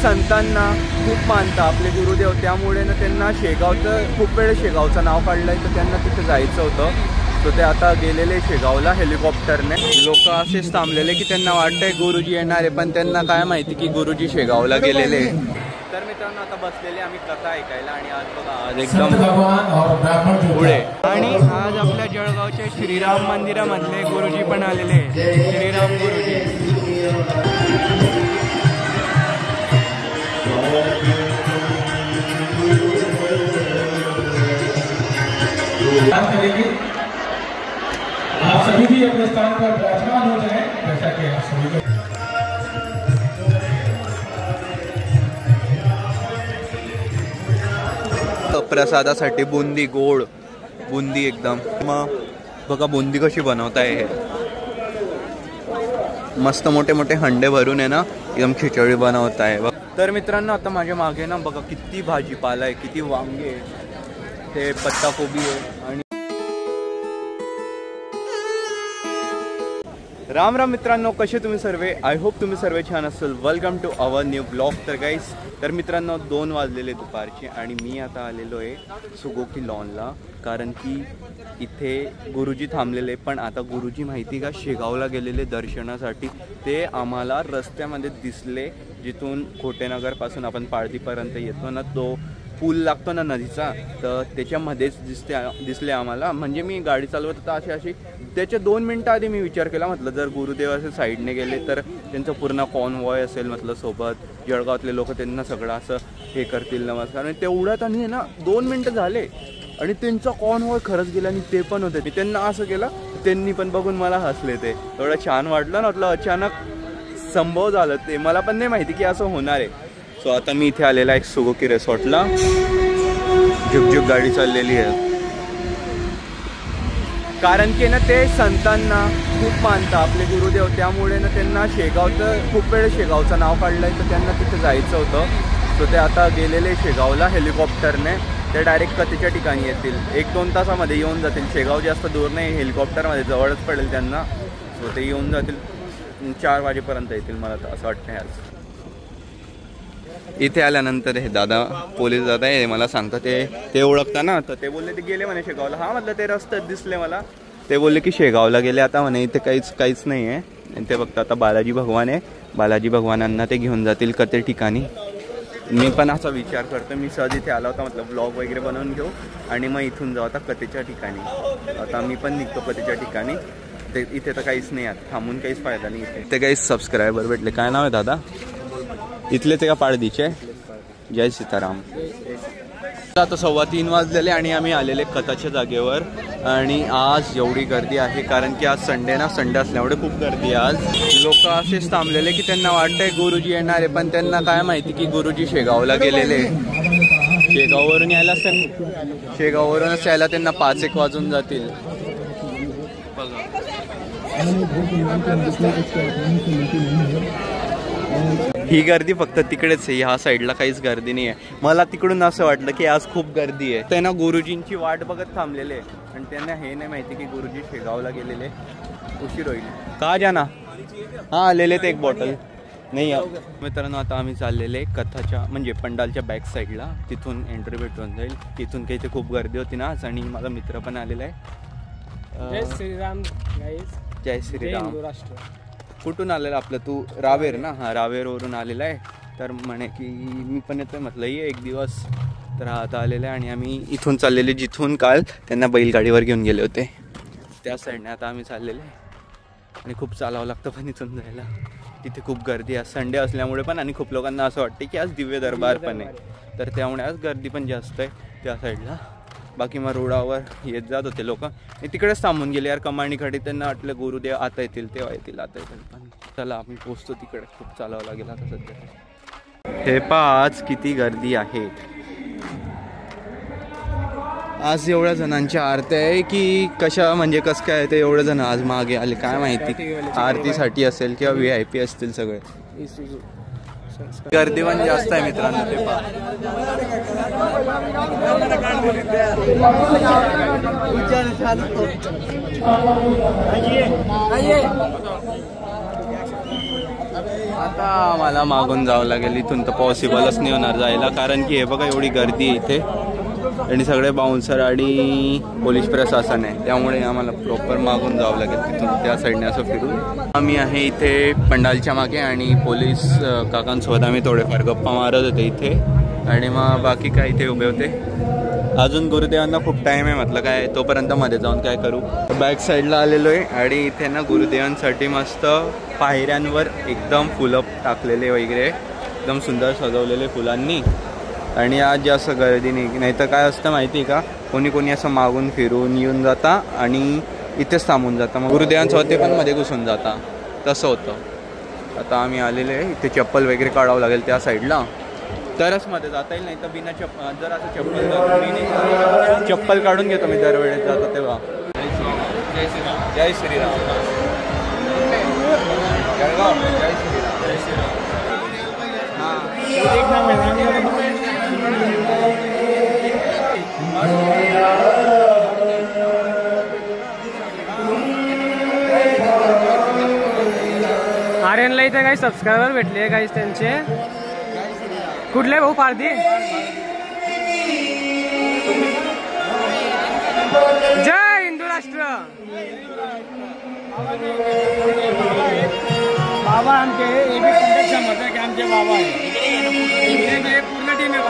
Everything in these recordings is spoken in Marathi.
संतांना खूप मानतात, आपले गुरुदेव, त्यामुळे ना त्यांना शेगावचं खूप वेळ शेगावचं नाव काढलं आहे, तर त्यांना तिथे जायचं होतं. तर ते आता गेलेले शेगावला हेलिकॉप्टरने. लोक असेच थांबलेले की त्यांना वाटतंय गुरुजी येणार आहे, पण त्यांना काय माहिती की गुरुजी शेगावला गेलेले. तर मित्रांनो आता बसलेले आम्ही कथा ऐकायला आणि आज बघा आज एकदम पुढे. आणि आज आपल्या जळगावच्या श्रीराम मंदिरामधले गुरुजी पण आलेले, श्रीराम गुरुजी. आप सभी भी अपने स्थान पर विराजमान हो जाएं, जैसा कि आप सभी प्रसादासाठी बुंदी, गोड बुंदी एकदम. मग बघा बुंदी कशी बनवताय. हे मस्त मोठे मोठे हंडे भरून आहे ना एकदम खिचडी बनवताय. तर मित्रांनो आता माझ्या मागे ना बघा किती भाजीपाला आहे, किती वांगे, ते पत्ताकोबी आहे. आणि राम राम मित्रांनो, कसे तुम्ही सर्व. आय होप तुम्ही सर्व छान असेल. Welcome to our new blog. तर गाईस, तर मित्रांनो 2 वाजलेले दुपारचे आणि मी आता आलेलो आहे सुगोकी लॉनला, कारण की इथे गुरुजी थांबलेले. पण आता गुरुजी माहिती का शेगावला गेलेले दर्शनासाठी. ते आम्हाला रस्त्यामध्ये दिसले, जिथून खोटेनगरपासून आपण पाळतीपर्यंत येतो ना, तो पूल लागतो ना नदीचा, तर त्याच्यामध्येच दिसले आम्हाला. म्हणजे मी गाडी चालवत होता अशी त्याच्या 2 मिनटं आधी मी विचार केला, म्हटलं जर गुरुदेव असे साईडने गेले तर त्यांचं पूर्ण कॉन्वॉय असेल, म्हटलं सोबत जळगावातले लोक त्यांना सगळं असं हे करतील नमस्कार. आणि तेवढ्यात आणि ना 2 मिनटं झाले आणि त्यांचा कॉन्वॉय खरंच गेला आणि ते पण होते. मी त्यांना असं केलं, त्यांनी पण बघून मला हसले. ते एवढं छान वाटलं ना, म्हटलं अचानक संभव झालं. ते मला पण नाही माहिती की असं होणार आहे. सो आता मी इथे आलेला एक सुगोकी रिसॉर्टला. झुकझुक गाडी चाललेली आहे, कारण की ना ते संतांना खूप मानतात, आपले गुरुदेव, त्यामुळे ना त्यांना शेगावचं खूप वेळ शेगावचं नाव काढलं आहे, तर त्यांना तिथे जायचं होतं. सो ते आता गेलेले शेगावला हेलिकॉप्टरने. ते डायरेक्ट कथेच्या ठिकाणी येतील, 1-2 तासामध्ये येऊन जातील. शेगाव जास्त दूर नाही, हेलिकॉप्टरमध्ये जवळच पडेल त्यांना. सो ते येऊन जातील, 4 वाजेपर्यंत येतील मला तर असं वाटतं. आज इथे आल्यानंतर हे दादा, पोलीस दादा आहे, मला सांगतात ते ओळखता ना, तर ते बोलले ते गेले म्हणे शेगावला. हां म्हटलं ते रस्त्यात दिसले मला. ते बोलले की शेगावला गेले आता म्हणे, इथे काहीच नाही आहे. आणि ते बघता आता बालाजी भगवान आहे, बालाजी भगवानांना ते घेऊन जातील कथे ठिकाणी. मी पण असा विचार करतो, मी सहज इथे आला होता, म्हटलं ब्लॉग वगैरे बनवून घेऊ आणि मग इथून जाऊ आता कथेच्या ठिकाणी. आता मी पण निघतो कथेच्या ठिकाणी. ते इथे तर काहीच नाही, आता थांबून काहीच फायदा नाही. इथे ते काही सबस्क्रायबर भेटले. काय नाव आहे दादा? इथलेच आहे का पाळदीचे? जय सीताराम. आता 3:15 वाजलेले आणि आम्ही आलेले कथाच्या जागेवर. आणि आज एवढी गर्दी आहे, कारण की आज संडे ना, संडे असल्यामुळे खूप गर्दी आहे आज. लोक असेच थांबलेले की त्यांना वाटतंय गुरुजी येणार आहे, पण त्यांना काय माहिती की गुरुजी शेगावला गेलेले. शेगाववरून शेगाववरूनच यायला त्यांना 5-1 वाजून जातील. बघा ही गर्दी फक्त तिकडेच आहे, ह्या साईडला काहीच गर्दी नाही आहे. मला तिकडून असं वाटलं की आज खूप गर्दी आहे. त्यांना गुरुजींची वाट बघत थांबलेले आणि त्यांना हे नाही माहिती की गुरुजी शेगावला गेलेले. उशीर होईल का जाना. हां आलेले ते 1 बॉटल नाही. मित्रांनो आता आम्ही चाललेले कथाच्या म्हणजे पंडालच्या बॅक साईडला, तिथून एंट्री भेटून जाईल. तिथून काही ते खूप गर्दी होती ना आज, आणि माझा मित्र पण आलेला आहे. जय श्रीराम. जय श्रीराम. कुठून आलेला आपलं तू? रावेर ना? हां रावेरवरून आलेला आहे. तर म्हणे की मी पण येतोय, म्हटलं ये एक दिवस. तर आता आलेलं आहे आणि आम्ही इथून चाललेले, जिथून काल त्यांना बैलगाडीवर घेऊन गेले होते त्या साईडने आता आम्ही चाललेले. आणि खूप चालावं लागतं पण इथून जायला. तिथे खूप गर्दी आहे संडे असल्यामुळे पण, आणि खूप लोकांना असं वाटते की आज दिव्य दरबार पण आहे, तर त्यामुळे आज गर्दी पण जास्त आहे त्या साईडला. बाकी मग रोडावर येत जात होते लोक, तिकडेच थांबून गेले यार कमानीकडे. त्यांना वाटलं गुरुदेव आता येतील तेव्हा येतील, आता येतील. पण चला आम्ही पोचतो तिकडे, खूप चालावं लागेल आता सध्या. हे पहा आज किती गर्दी आहे. आज एवढ्या जणांची आरती आहे की कशा, म्हणजे कसं काय ते एवढे जण आज मागे आले काय माहिती. आरतीसाठी असेल किंवा VIP असतील सगळे. गर्दी पण जास्त आहे मित्रांनो. ते पहा आता मला मागून जावं लागेल, इथून तर पॉसिबलच नाही होणार जायला, कारण की हे बघा एवढी गर्दी आहे इथे आणि सगळे बाउन्सर आणि पोलीस प्रशासन आहे, त्यामुळे आम्हाला प्रॉपर मागून जावं लागेल तिथून त्या साईडने असं फिरून. आम्ही आहे इथे पंडालच्या मागे आणि पोलीस काकांसोबत आम्ही थोडेफार गप्पा मारत होते इथे आणि मग बाकी काय इथे उभे होते. अजून गुरुदेवांना खूप टाईम आहे, म्हटलं काय तोपर्यंत मध्ये जाऊन काय करू. बॅक साईडला आलेलो आहे आणि इथे ना गुरुदेवांसाठी मस्त पायऱ्यांवर एकदम फुलं टाकलेले वगैरे एकदम सुंदर सजवलेले फुलांनी. आणि आज जास्त गर्दी नाही तर काय असतं माहिती आहे का, कोणी कोणी असं मागून फिरून येऊन जाता आणि इथेच थांबून जाता, मग गुरुदेवांसोबत ते पण मध्ये घुसून जाता, तसं होतं. आता आम्ही आलेले आहे, इथे चप्पल वगैरे काढावं लागेल त्या साईडला तरच मध्ये जाता येईल, नाही तर बिना जर असं चप्पल काढून घेतो मी दरवेळेस जातो तेव्हा. जय श्रीराम. जय श्रीराम. जळगाव. जय श्रीराम. जय श्रीराम. आर्यनला इथे काही सबस्क्रायबर भेटले काही त्यांचे. कुठले भाऊ पारधी. जय हिंदू राष्ट्र. बाबा आमचे आमचे बाबा आहे, पूर्ण टीम आहे.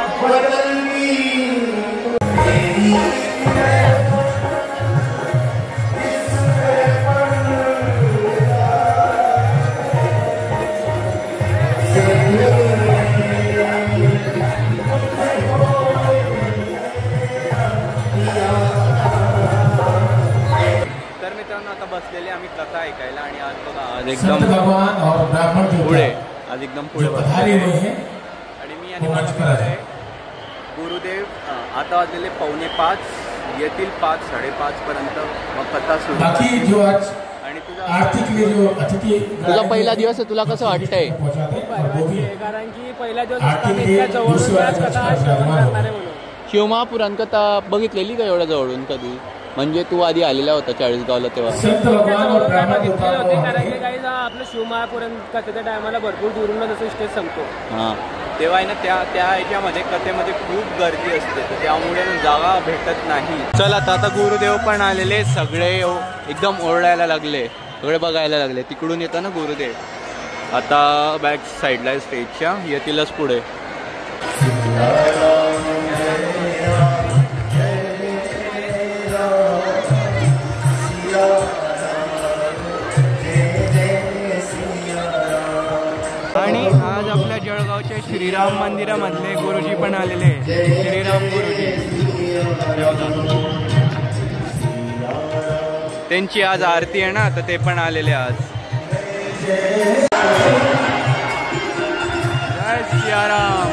बसलेले आम्ही कथा ऐकायला आणि आज बघा आज एकदम पुढे आज एकदम पुढे आणि मी आणि गुरुदेव आता वाजलेले 4:45 येतील 5-5:30 पर्यंत मग कथा सुरू. आणि तुझा पहिला दिवस आहे, तुला कसं वाटतंय? कारण की पहिला दिवस जवळून कथा शिवमहापुराण कथा बघितलेली का एवढ्या जवळून कधी? म्हणजे तू आधी आलेला होता चाळीसगावला तेव्हा? कारण की काही आपलं शिवमहापुराण कथेच्या टायमाला भरपूर दुरून जसं स्टेज संपतो हां तेव्हा आहे ना त्या ह्याच्यामध्ये कथेमध्ये खूप गर्दी असते, त्यामुळे जागा भेटत नाही. चल आता गुरुदेव पण आलेले, सगळे एकदम ओरडायला लागले, सगळे बघायला लागले. तिकडून येतं ना गुरुदेव, आता बॅक साईडला आहे स्टेजच्या, येतीलच पुढे. आणि आज आपल्या जळगावच्या श्रीराम मंदिरामधले गुरुजी पण आलेले, श्रीराम गुरुजी. त्यांची आज आरती आहे ना, तर ते पण आलेले आज. जय सियाराम.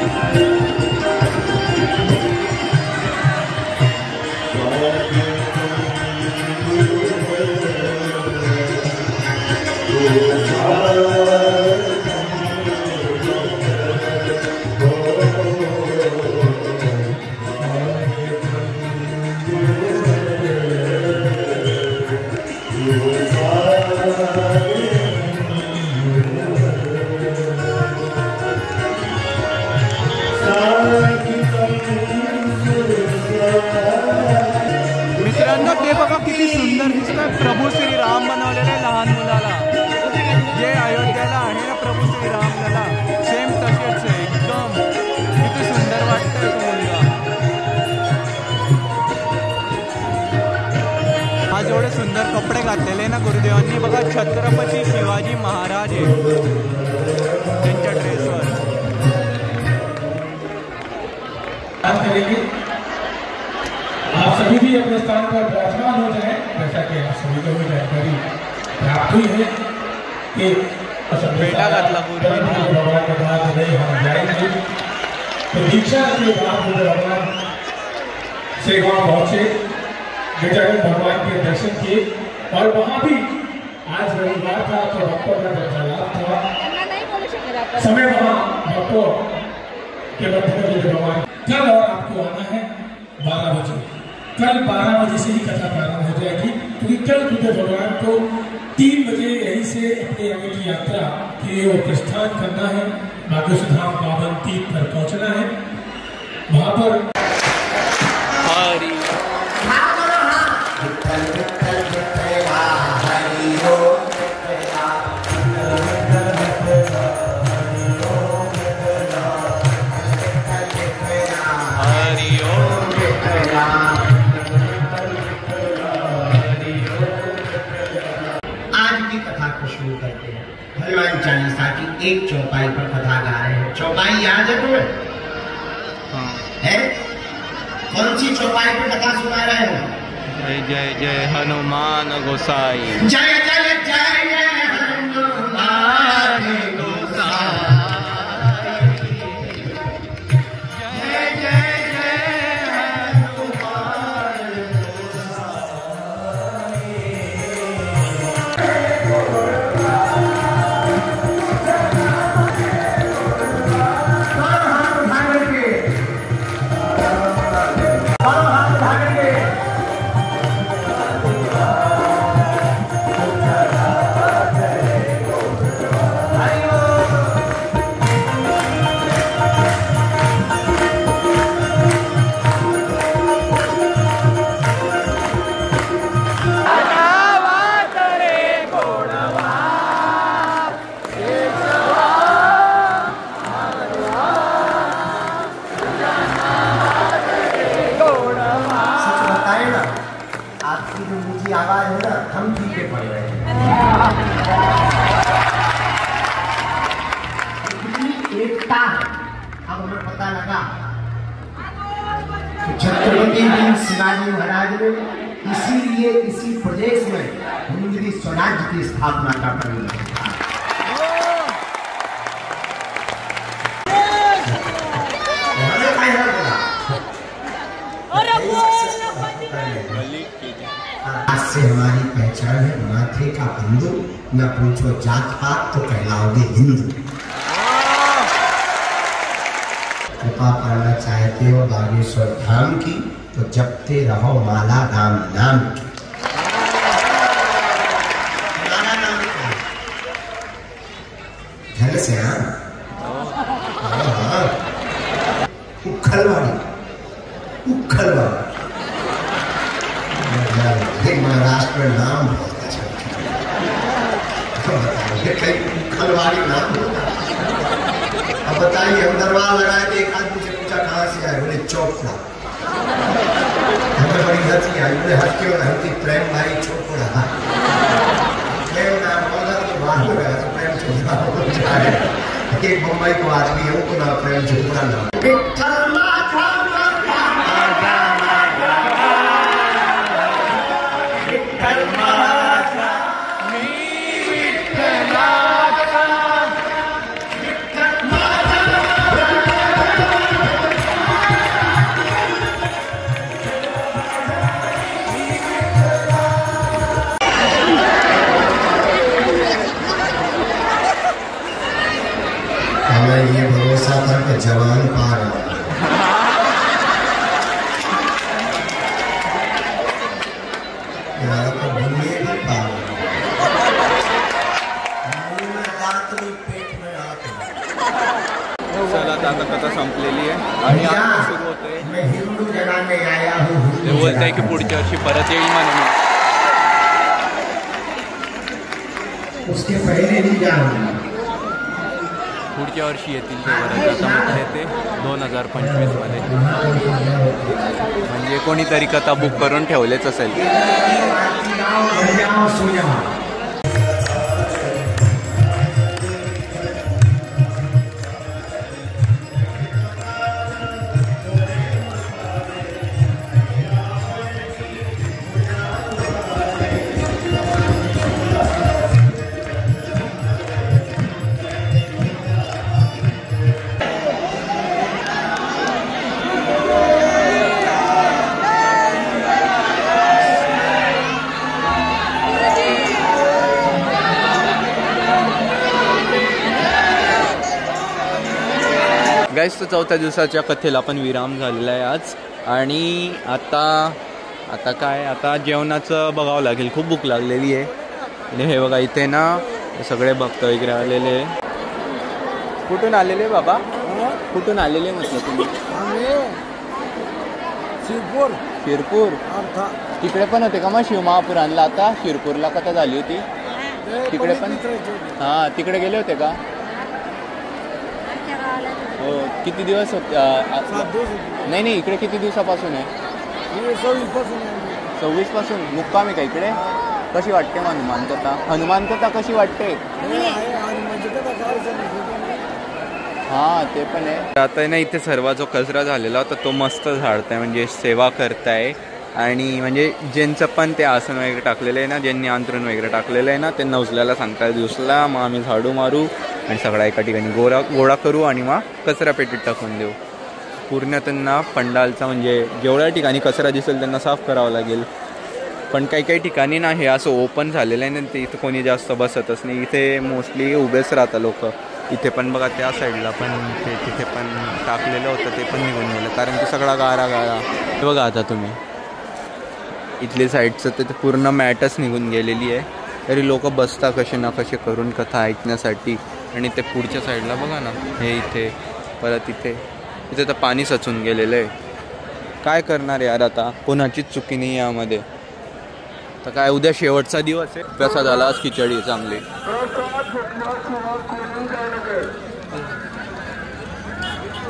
मित्रांनो ते बघा किती सुंदर दिसतंय, प्रभू श्रीराम बनवलेले लहान मुलाला, जे अयोध्येला आहे ना प्रभू श्रीरामला सेम तसेच आहे एकदम. किती सुंदर वाटतंय तो मुलगा. आज एवढे सुंदर कपडे घातलेले ना गुरुदेवांनी, बघा छत्रपती शिवाजी महाराज आहे त्यांच्या ड्रेसवर. आप सभी भी अपने स्थान पर विराजमान हो जाएं, जैसा कि आप सभी को भी जानकारी प्राप्त हुई है कि बेटा घातला भगवान के बाद हम जाएंगे तो दीक्षा के बाद भगवान से वहाँ पहुँचे, गजानन भगवान के दर्शन किए और वहाँ भी आज रविवार था तो भक्तों का दर्शनार्थ था, समय वहाँ भक्तों के मध्य में भगवान. कल और आपको आना है 12 बजे. कल 12 बजे से ही कथा प्रारंभ हो जाएगी, क्योंकि कल बुद्ध भगवान को 3 बजे यहीं से अपने आगे की यात्रा के ओर प्रस्थान करना है। बागेश्वर धाम पावन तीर्थ पर पहुंचना है। वहां पर शुरू करते हैं। हनुमान चालीसा की एक चौपाई पर कथा गा रहे हैं। चौपाई याद है तुम्हें? है? कौन सी चौपाई पर कथा सुना रहे हो? जय जय जय हनुमान गोसाई। जय जय जय हनुमान गोसाई। जय जय जय हनुमान आवाज है ना, हम पीछे पड़ रहे हैं। एकता अब हमें पता लगा। छत्रपति शिवाजी महाराज ने इसीलिए इसी प्रदेश में हिंदवी स्वराज्य की स्थापना का प्रयोग किया। आज से हमारी पहचान है माथे का बंधु, न पूछो जात पात तो कहलाओगे हिंदू। कृपा पाना चाहते हो बागेश्वर धाम की तो जपते रहो माला राम नाम की। हमारा नाम क्या है? घनश्याम। उखलवाड़ी। उखलवाड़ी महाराष्ट्र में नाम बहुत अच्छा बताइए, कहीं खलवाड़ी नाम होता। अब बताइए, हम दरबार लगाए थे, एक आदमी से पूछा कहाँ से आए, बोले चौपड़ा। हमें बड़ी हंसी आई, बोले हंस क्यों हंसी? प्रेम भाई चौपड़ा। प्रेम नाम होगा तो बाहर हो गया तो प्रेम चौपड़ा हो जाए। एक मुंबई को आदमी है, वो ना प्रेम चौपड़ा नाम। हमें ये भरोसा था कि जवान पा रहा तो भूलिए भी पा चला आता कथा संपलेली आहे आणि आता सुरू होतंय. मैं हिंदू जगाने आया हूँ। ते बोलताय की पुढच्या वर्षी परत येईल म्हणून. उसके पहले नहीं जाऊंगा। पुढच्या वर्षी येतील ते बरं. आता म्हटले ते 2025 मध्ये. म्हणजे कोणीतरी कथा बुक करून ठेवलेच असेल. गाईस, तर 4थ्या दिवसाच्या कथेला पण विराम झालेला आहे आज. आणि आता काय, आता जेवणाचं बघावं लागेल. खूप भूक लागलेली आहे. आणि हे बघा इथे ना सगळे भक्त वगैरे आलेले. कुठून आलेले बाबा? कुठून आलेले म्हटलं तुम्ही? शिरपूर. तिकडे पण होते का मग शिवमहापुराणला? आता शिरपूरला कथा झाली होती तिकडे पण? हां तिकडे गेले होते का? हो. किती दिवस होते? नाही इकडे किती दिवसापासून आहे? 26 पासून मुक्काम आहे का इकडे? कशी वाटते हनुमान कथा कशी वाटते? हां ते पण आहे. आता ना इथे सर्व जो कचरा झालेला होता तो मस्त झाडताय, म्हणजे सेवा करताय. आणि म्हणजे ज्यांचं पण ते आसन वगैरे टाकलेलं आहे ना, ज्यांनी अंतरण वगैरे टाकलेलं आहे ना, त्यांना उचलायला सांगताय दिवसाला. मग आम्ही झाडू मारू आणि सगळा एका ठिकाणी गोळा करू आणि मग कचरा पेटीत टाकून देऊ. पूर्ण त्यांना पंडालचा म्हणजे जेवढ्या ठिकाणी कचरा दिसेल त्यांना साफ करावं लागेल. पण काही ठिकाणी ना हे असं ओपन झालेलं आहे ना, ते इथं कोणी जास्त बसतच नाही. इथे मोस्टली उभेच राहतात लोक. इथे पण बघा त्या साईडला पण तिथे पण टाकलेलं होतं, ते पण निघून गेलं कारण की सगळा गारा हे बघा आता तुम्ही इथली साईडचं ते पूर्ण मॅटच निघून गेलेली आहे. तरी लोक बसता कसे ना कसे करून कथा ऐकण्यासाठी. आणि ते पुढच्या साईडला बघा ना, हे इथे परत इथे तर पाणी सचून गेलेलं आहे. काय करणार यार, आता कोणाचीच चुकी नाही यामध्ये. तर काय उद्या शेवटचा दिवस आहे. प्रसाद आला आज खिचडी चांगली.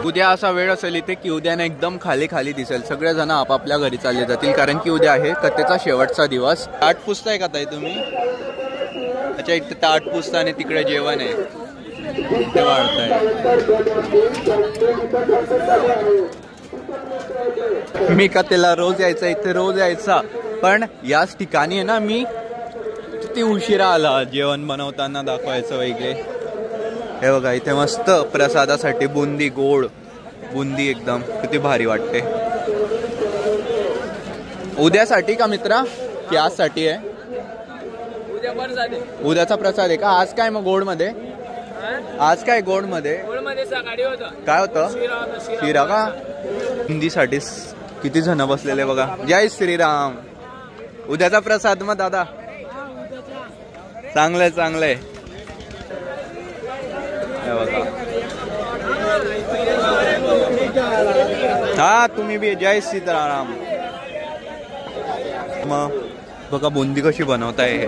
उद्या असा वेळ असेल इथे की उद्या ना एकदम खाली दिसेल. सगळेजण आपापल्या घरी चालले जातील कारण की उद्या आहे कथेचा शेवटचा दिवस. ताट पुसताय का ताई तुम्ही? अच्छा इथे ताट पुसता आणि तिकडे जेवण आहे ते वाढताय. मी कथेला रोज यायचा, इथे रोज यायचा. पण याच ठिकाणी आहे ना मी किती उशिरा आला जेवण बनवताना दाखवायचं वगैरे. हे बघा इथे मस्त प्रसादासाठी बुंदी, गोड बुंदी एकदम किती भारी वाटते. उद्यासाठी का मित्रा की आजसाठी आहे? उद्याचा प्रसाद आहे का? आज काय मग गोड मध्ये? आज काय गोड मध्ये? काय होतं? शिरा का? बुंदीसाठी किती जण बसलेले बघा. जय श्रीराम. उद्याचा प्रसाद मग दादा चांगलंय. हा तुम्ही बी जय सीताराम. मग बघा बुंदी कशी बनवताय. हे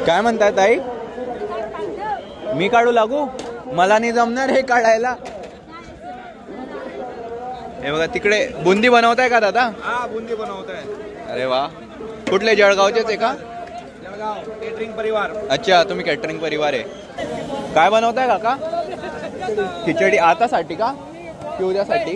काय म्हणताय ताई? मी काढू लागू? मला नाही जमणार हे काढायला. हे बघा तिकडे बुंदी बनवताय का दादा? हा बुंदी बनवताय. अरे वा. कुठले जळगावचेच आहे का? केटरिंग परिवार. अच्छा तुम्ही केटरिंग परिवार आहे. काय बनवताय काका? खिचडी. आतासाठी का की उद्यासाठी?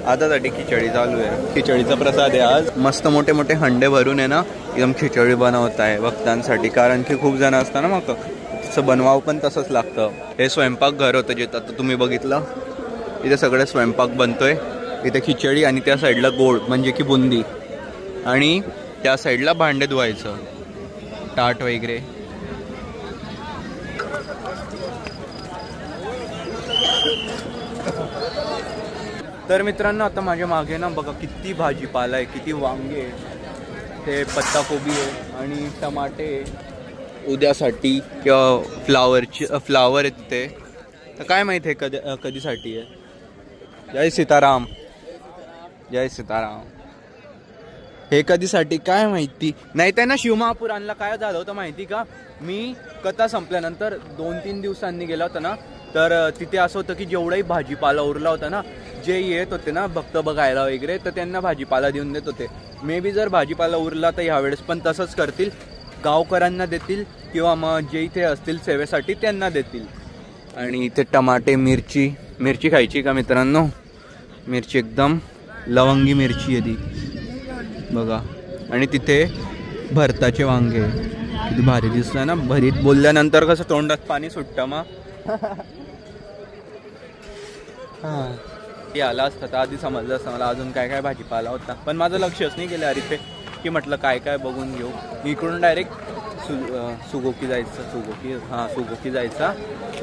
आतासाठी खिचडी चालू आहे. खिचडीचा प्रसाद आहे आज. मस्त मोठे मोठे हंडे भरून आहे ना एकदम खिचडी बनवत आहे भक्तांसाठी. कारण की खूप जण असतात ना, मग तसं बनवावं पण तसंच लागतं. हे स्वयंपाक घर होतं जे आता तुम्ही बघितलं. इथे सगळं स्वयंपाक बनतोय. इथे खिचडी आणि त्या साईडला गोड म्हणजे की बुंदी. आणि त्या साईडला भांडे धुवायचं, ताट वगैरे. तर मित्रांनो आता माझ्या मागे ना बघा किती भाजीपाला आहे, किती वांगे आहे, ते पत्ताकोबी आहे आणि टमाटे उद्यासाठी किंवा फ्लावर आहे तिथे. तर काय माहिती आहे कधीसाठी आहे. जय सीताराम. जय सीताराम. हे कधीसाठी काय माहिती. नाही तर ना शिवमहापुराणला काय झालं होतं माहिती का? मी कथा संपल्यानंतर 2-3 दिवसांनी गेला होता ना, तर तिथे असं होतं की जेवढाही भाजीपाला उरला होता ना, जे येत होते ना भक्त बघायला वगैरे, तर त्यांना भाजीपाला देऊन देत होते. मे बी जर भाजीपाला उरला तर ह्यावेळेस पण तसंच करतील. गावकऱ्यांना देतील किंवा मग जे इथे असतील सेवेसाठी त्यांना देतील. आणि इथे टमाटे, मिरची खायची का मित्रांनो? मिरची एकदम लवंगी मिरची आहे ती बघा. आणि तिथे भरताचे वांगे किती भारी दिसलं ना. भरीत बोलल्यानंतर कसं तोंडात पाणी सुटतं मग. ती आला असतं तर आधी समजलं असतं मला अजून काय काय भाजीपाला होता. पण माझं लक्षच नाही गेलं अरे इथे की म्हटलं काय काय बघून घेऊ. इकडून डायरेक्ट सुगोकी जायचा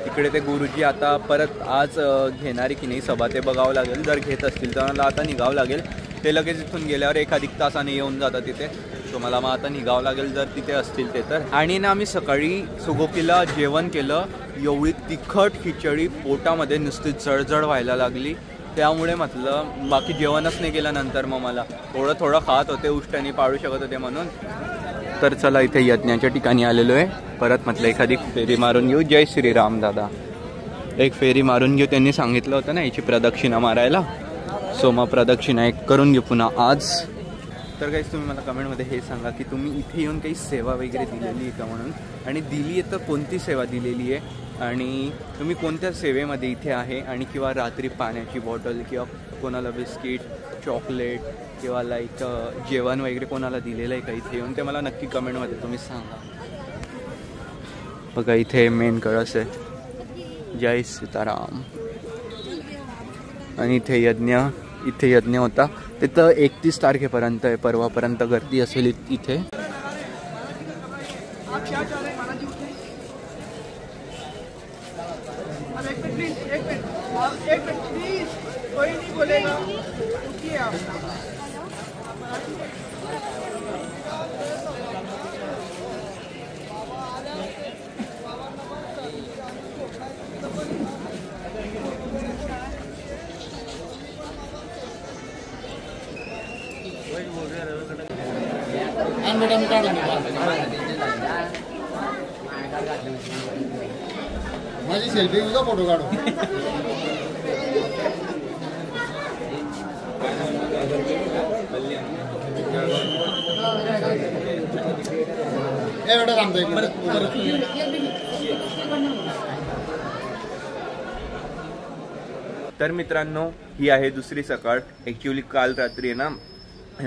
तिकडे ते गुरुजी आता परत आज घेणारे की नाही सभा ते बघावं लागेल. जर घेत असतील तर मला आता निघावं लागेल. ते लगेच इथून गेल्यावर 1 तासाने येऊन जातात तिथे. सो मला मग आता निघावं लागेल जर तिथे असतील ते तर. आणि ना आम्ही सकाळी सुगोकीला जेवण केलं. एवढी तिखट खिचडी पोटामध्ये नुसती जळजळ व्हायला लागली. त्यामुळे म्हटलं बाकी जेवणच नाही केलं. नंतर मग मला थोडं खात होते, उष्ट्याने पाळू शकत होते म्हणून. तर चला इथे यज्ञाच्या ठिकाणी आलेलो आहे. परत म्हटलं एखादी फेरी मारून घेऊ. जय श्रीराम दादा. एक फेरी मारून घेऊ. त्यांनी सांगितलं होतं ना याची प्रदक्षिणा मारायला. सो मग प्रदक्षिणा एक करून घेऊ पुन्हा आज. तर काही तुम्ही मला कमेंटमध्ये हे सांगा की तुम्ही इथे येऊन काही सेवा वगैरे दिलेली आहे का म्हणून. आणि दिली आहे तर कोणती सेवा दिलेली आहे आणि तुम्ही कोणत्या सेवेमध्ये इथे आहे. आणि किंवा रात्री पाण्याची बॉटल किंवा कोणाला बिस्किट चॉकलेट किंवा लाईक जेवण वगैरे कोणाला दिलेलं आहे का इथे येऊन. ते मला नक्की कमेंटमध्ये तुम्ही सांगा. बघा इथे मेन कळस आहे. जय सीताराम. आणि इथे यज्ञ होता. तिथं 31 तारखेपर्यंत आहे. परवापर्यंत गर्दी असेल इथे. माझी सेल्फी घेऊ का फोटो काढू. एवढं थांबतोय. तर मित्रांनो ही आहे दुसरी सकाळ. ॲक्च्युली काल रात्री आहे ना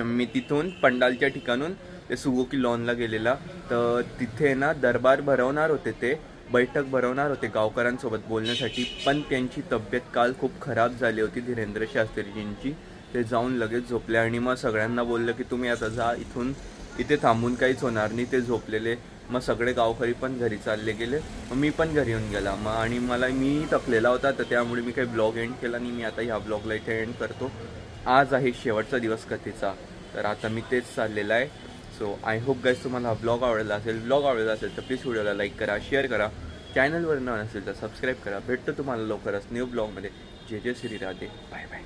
मी तिथून पंडालच्या ठिकाणून ते सुगोकी लॉनला गेलेला. तर तिथे ना दरबार भरवणार होते, ते बैठक भरवणार होते गावकऱ्यांसोबत बोलण्यासाठी. पण त्यांची तब्येत काल खूप खराब झाली होती धीरेंद्र शास्त्रीजींची. ते जाऊन लगेच झोपले आणि मग सगळ्यांना बोललं की तुम्ही आता जा इथून, इथे थांबून काहीच होणार नाही. ते झोपलेले. मग सगळे गावकरी पण घरी चालले गेले. मग मी पण घरी येऊन गेला. मग आणि मी थकलेला होता तर त्यामुळे मी काही ब्लॉग एंड केला नाही. मी आता ह्या ब्लॉगला इथे एंड करतो. आज आहे शेवटचा दिवस कथेचा. तर आता मी तेच चाललेला आहे. सो आय होप गाईज तुम्हाला हा ब्लॉग आवडला असेल तर प्लीज व्हिडिओला लाईक करा, शेअर करा. चॅनलवर न असेल तर सबस्क्राईब करा. भेटतो तुम्हाला लवकरच न्यू ब्लॉगमध्ये. जय जय श्री राधे. Bye bye.